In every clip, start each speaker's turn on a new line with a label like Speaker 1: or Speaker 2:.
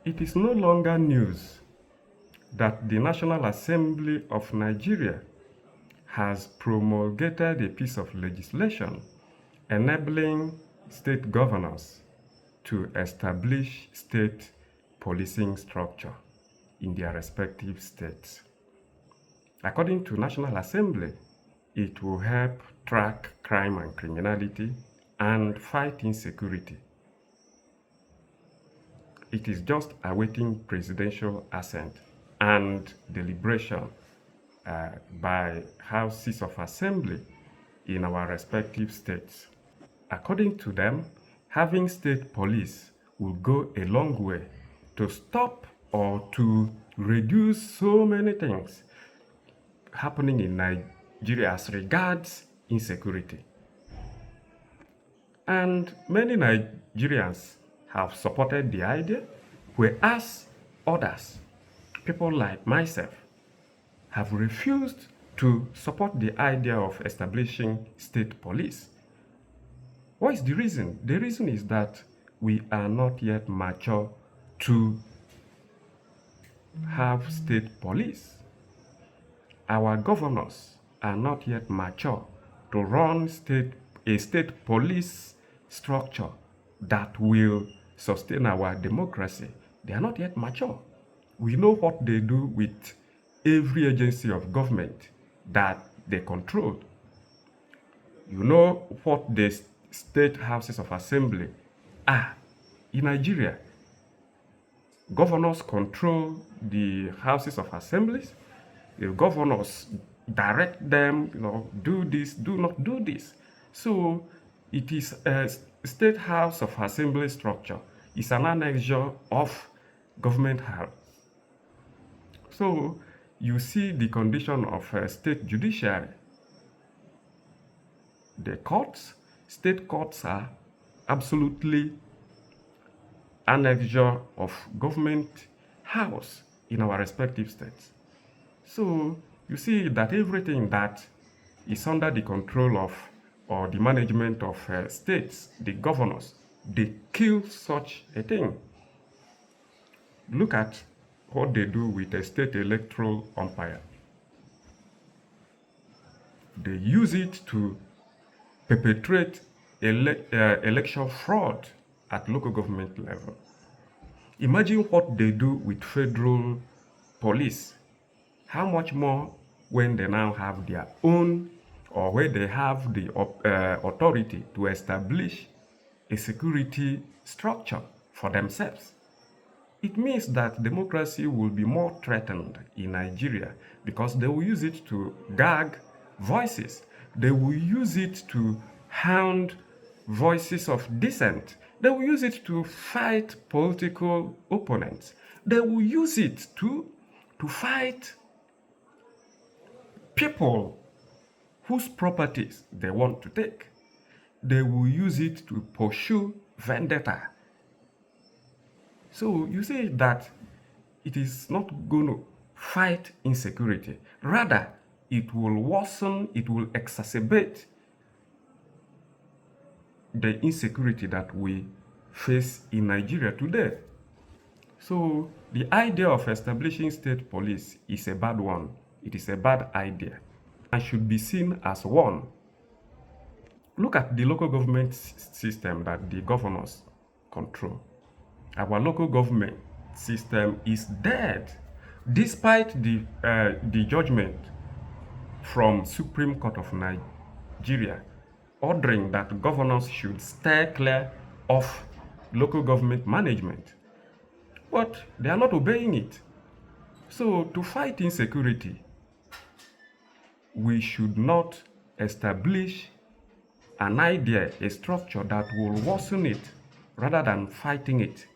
Speaker 1: It is no longer news that the National Assembly of Nigeria has promulgated a piece of legislation enabling state governors to establish state policing structure in their respective states. According to National Assembly, it will help track crime and criminality and fight insecurity. It is just awaiting presidential assent and deliberation by houses of assembly in our respective states. According to them, having state police will go a long way to stop or to reduce so many things happening in Nigeria as regards insecurity. And many Nigerians have supported the idea, whereas others, people like myself, have refused to support the idea of establishing state police. What is the reason? The reason is that we are not yet mature to have state police. Our governors are not yet mature to run a state police structure that will sustain our democracy. They are not yet mature. We know what they do with every agency of government that they control. You know what the state houses of assembly are. In Nigeria, governors control the houses of assemblies. The governors direct them, do this, do not do this. So it is a state house of assembly structure. It's an annexure of government house. So you see the condition of state judiciary. The courts, state courts are absolutely annexure of government house in our respective states. So you see that everything that is under the control of or the management of states, the governors, they kill such a thing. Look at what they do with a state electoral umpire. They use it to perpetrate election fraud at local government level. Imagine what they do with federal police. How much more when they now have their own, or where they have the authority to establish a security structure for themselves. It means that democracy will be more threatened in Nigeria because they will use it to gag voices. They will use it to hound voices of dissent. They will use it to fight political opponents. They will use it to fight people whose properties they want to take. They will use it to pursue vendetta. So you say that it is not going to fight insecurity. Rather, it will worsen, it will exacerbate the insecurity that we face in Nigeria today. So the idea of establishing state police is a bad one. It is a bad idea and should be seen as one. Look at the local government system that the governors control. Our local government system is dead, despite the judgment from Supreme Court of Nigeria ordering that governors should stay clear of local government management. But they are not obeying it. So to fight insecurity, we should not establish an idea, a structure that will worsen it rather than fighting it.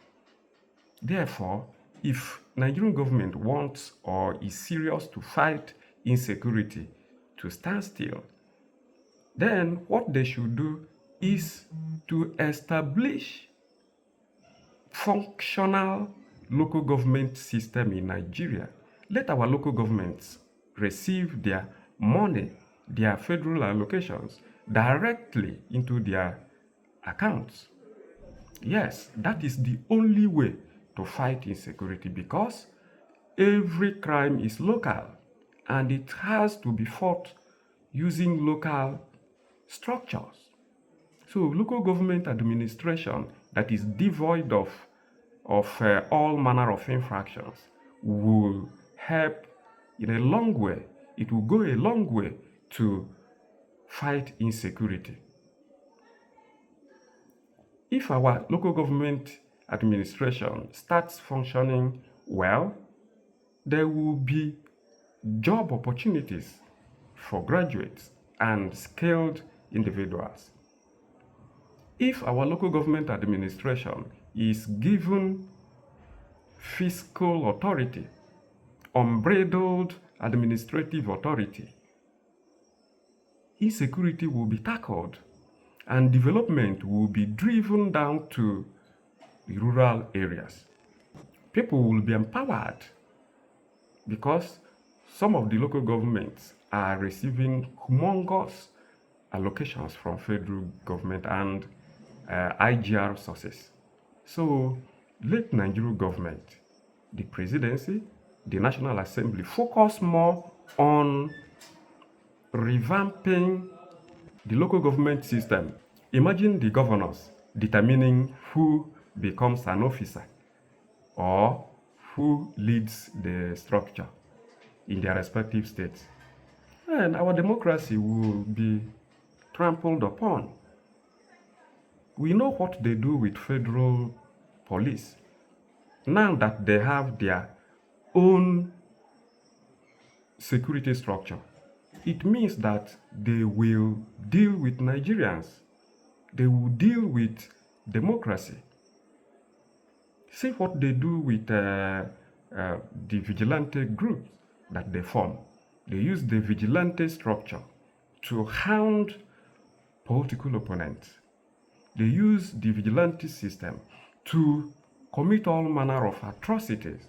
Speaker 1: Therefore, if Nigerian government wants or is serious to fight insecurity to stand still, then what they should do is to establish functional local government system in Nigeria. Let our local governments receive their money, their federal allocations directly into their accounts. Yes, that is the only way to fight insecurity because every crime is local and it has to be fought using local structures. So local government administration that is devoid of all manner of infractions will help in a long way. It will go a long way to fight insecurity. If our local government administration starts functioning well, there will be job opportunities for graduates and skilled individuals. If our local government administration is given fiscal authority, unbridled administrative authority, insecurity will be tackled and development will be driven down to the rural areas. People will be empowered because some of the local governments are receiving humongous allocations from federal government and IGR sources. So let Nigerian government, the presidency, the National Assembly focus more on revamping the local government system. Imagine the governors determining who becomes an officer or who leads the structure in their respective states. And our democracy will be trampled upon. We know what they do with federal police. Now that they have their own security structure, it means that they will deal with Nigerians. They will deal with democracy. See what they do with the vigilante groups that they form. They use the vigilante structure to hound political opponents. They use the vigilante system to commit all manner of atrocities,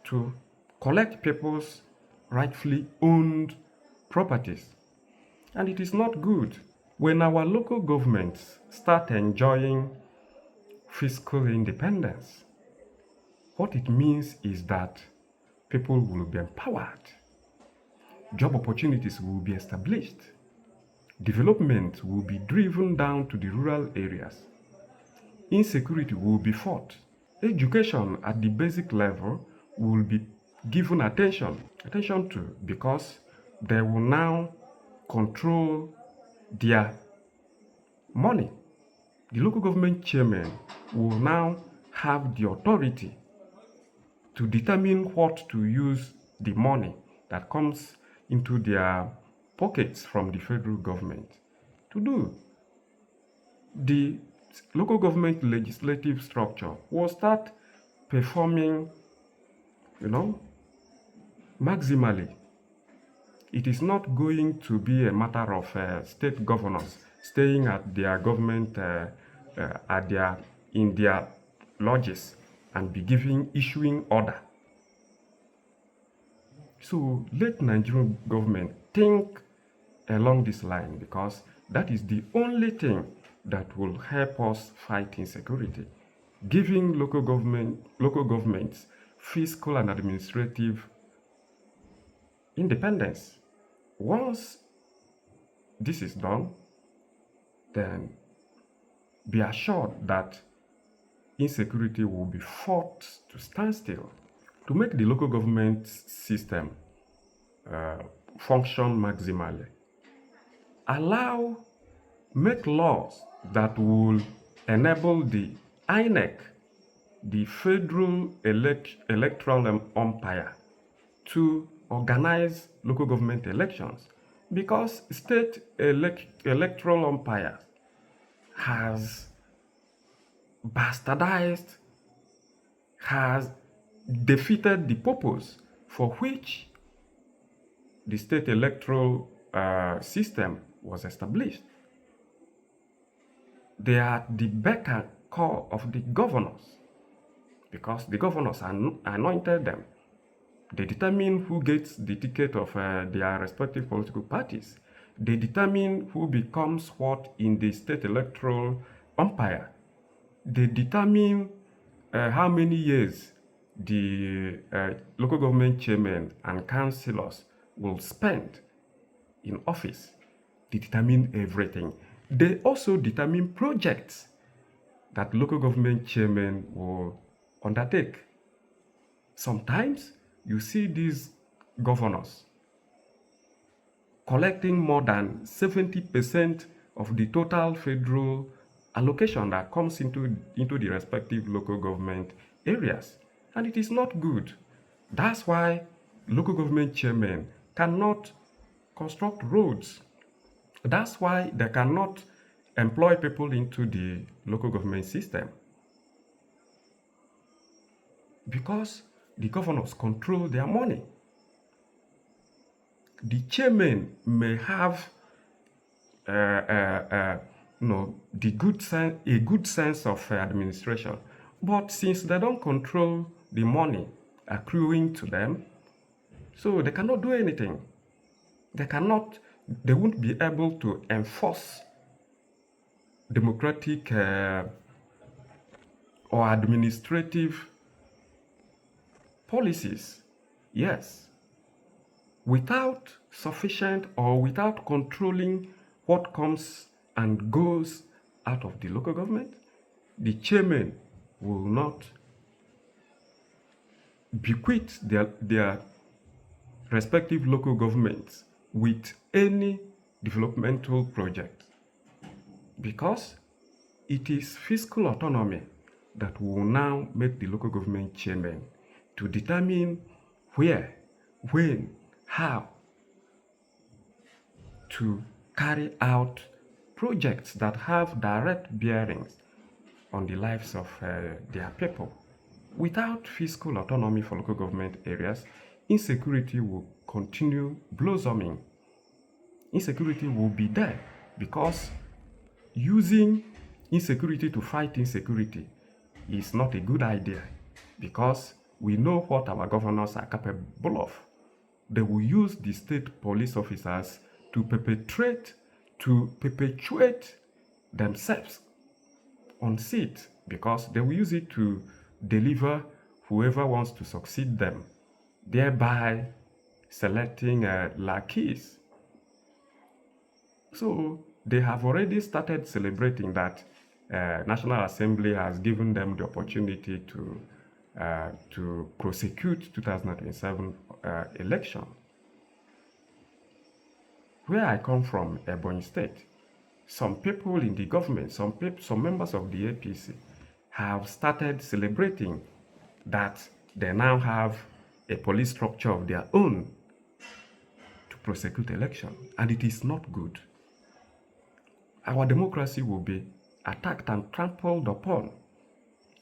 Speaker 1: to collect people's rightfully owned properties. And it is not good. When our local governments start enjoying fiscal independence, what it means is that people will be empowered, job opportunities will be established, development will be driven down to the rural areas, insecurity will be fought, education at the basic level will be given attention to because they will now control their money. The local government chairman will now have the authority to determine what to use the money that comes into their pockets from the federal government to do. The local government legislative structure will start performing, maximally. It is not going to be a matter of state governors staying at their government in their lodges and be issuing order. So let Nigerian government think along this line because that is the only thing that will help us fight insecurity. Giving local governments fiscal and administrative independence. Once this is done, then be assured that insecurity will be fought to stand still. To make the local government system function maximally, make laws that will enable the INEC, the Federal Electoral Umpire, to organize local government elections because state electoral umpire has bastardized, has defeated the purpose for which the state electoral system was established. They are the beck and call of the governors because the governors anointed them. They determine who gets the ticket of their respective political parties. They determine who becomes what in the state electoral umpire. They determine how many years the local government chairmen and councillors will spend in office. They determine everything. They also determine projects that local government chairmen will undertake. Sometimes you see these governors collecting more than 70% of the total federal allocation that comes into the respective local government areas. And it is not good. That's why local government chairmen cannot construct roads. That's why they cannot employ people into the local government system. Because the governors control their money. The chairman may have a good sense of administration, but since they don't control the money accruing to them, so they cannot do anything. They won't be able to enforce democratic or administrative policies. Yes. Without sufficient or without controlling what comes and goes out of the local government, the chairman will not bequeath their respective local governments with any developmental project, because it is fiscal autonomy that will now make the local government chairman to determine where, when, how to carry out projects that have direct bearings on the lives of their people. Without fiscal autonomy for local government areas, insecurity will continue blossoming. Insecurity will be there because using insecurity to fight insecurity is not a good idea, because we know what our governors are capable of. They will use the state police officers to perpetuate themselves on seat, because they will use it to deliver whoever wants to succeed them, thereby selecting lackeys. So they have already started celebrating that National Assembly has given them the opportunity to prosecute 2027 election. Where I come from, Ebonyi State, some people in the government, some members of the APC have started celebrating that they now have a police structure of their own to prosecute election, and it is not good. Our democracy will be attacked and trampled upon.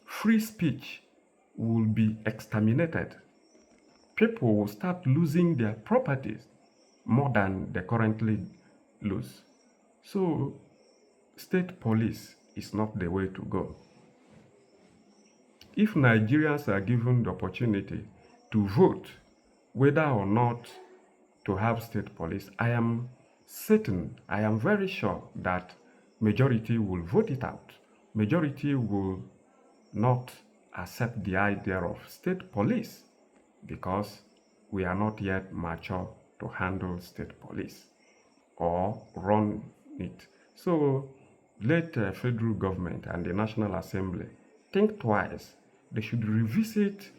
Speaker 1: Free speech will be exterminated. People will start losing their properties more than they currently lose. So, state police is not the way to go. If Nigerians are given the opportunity to vote whether or not to have state police, I am very sure that majority will vote it out. Majority will not accept the idea of state police because we are not yet mature to handle state police or run it. So let the federal government and the National Assembly think twice. They should revisit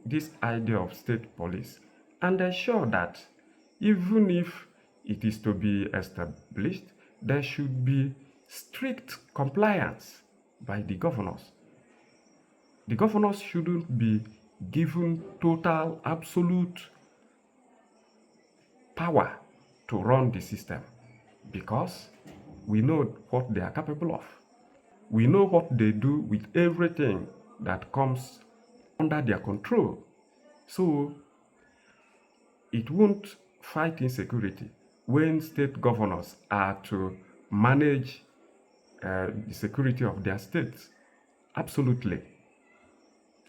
Speaker 1: this idea of state police and ensure that even if it is to be established, there should be strict compliance by the governors. The governors shouldn't be given total, absolute power to run the system, because we know what they are capable of. We know what they do with everything that comes under their control. So it won't fight insecurity when state governors are to manage the security of their states. Absolutely.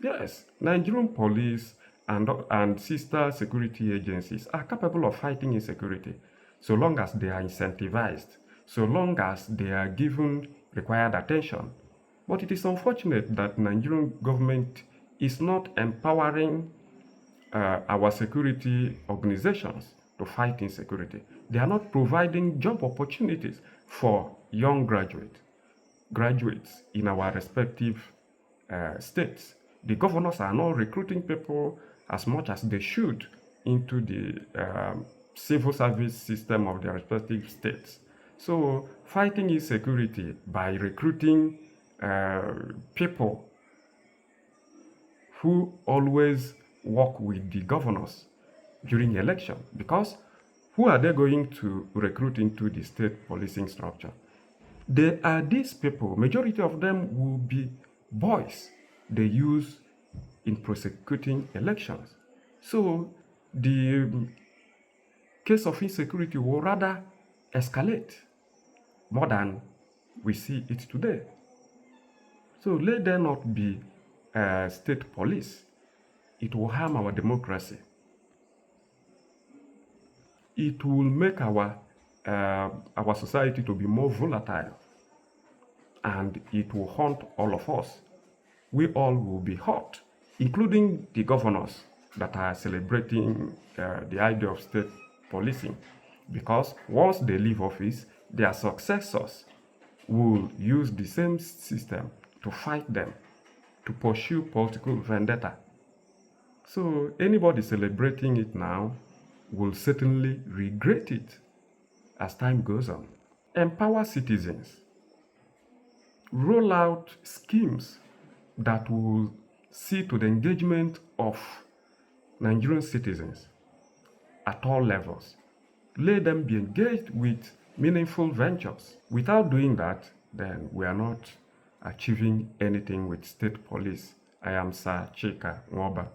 Speaker 1: Yes, Nigerian police and sister security agencies are capable of fighting insecurity so long as they are incentivized, so long as they are given required attention. But it is unfortunate that Nigerian government is not empowering our security organizations to fight insecurity. They are not providing job opportunities for young graduates in our respective states. The governors are not recruiting people as much as they should into the civil service system of their respective states. So fighting insecurity by recruiting people who always work with the governors during election, because who are they going to recruit into the state policing structure? They are these people, majority of them will be boys they use in prosecuting elections. So the case of insecurity will rather escalate more than we see it today. So let there not be state police. It will harm our democracy. It will make our society to be more volatile, and it will haunt all of us. We all will be hurt, including the governors that are celebrating the idea of state policing, because once they leave office, their successors will use the same system to fight them, to pursue political vendetta. So anybody celebrating it now will certainly regret it as time goes on. Empower citizens. Roll out schemes that will see to the engagement of Nigerian citizens at all levels. Let them be engaged with meaningful ventures. Without doing that, then we are not achieving anything with state police. I am Sir Chika Nwoba.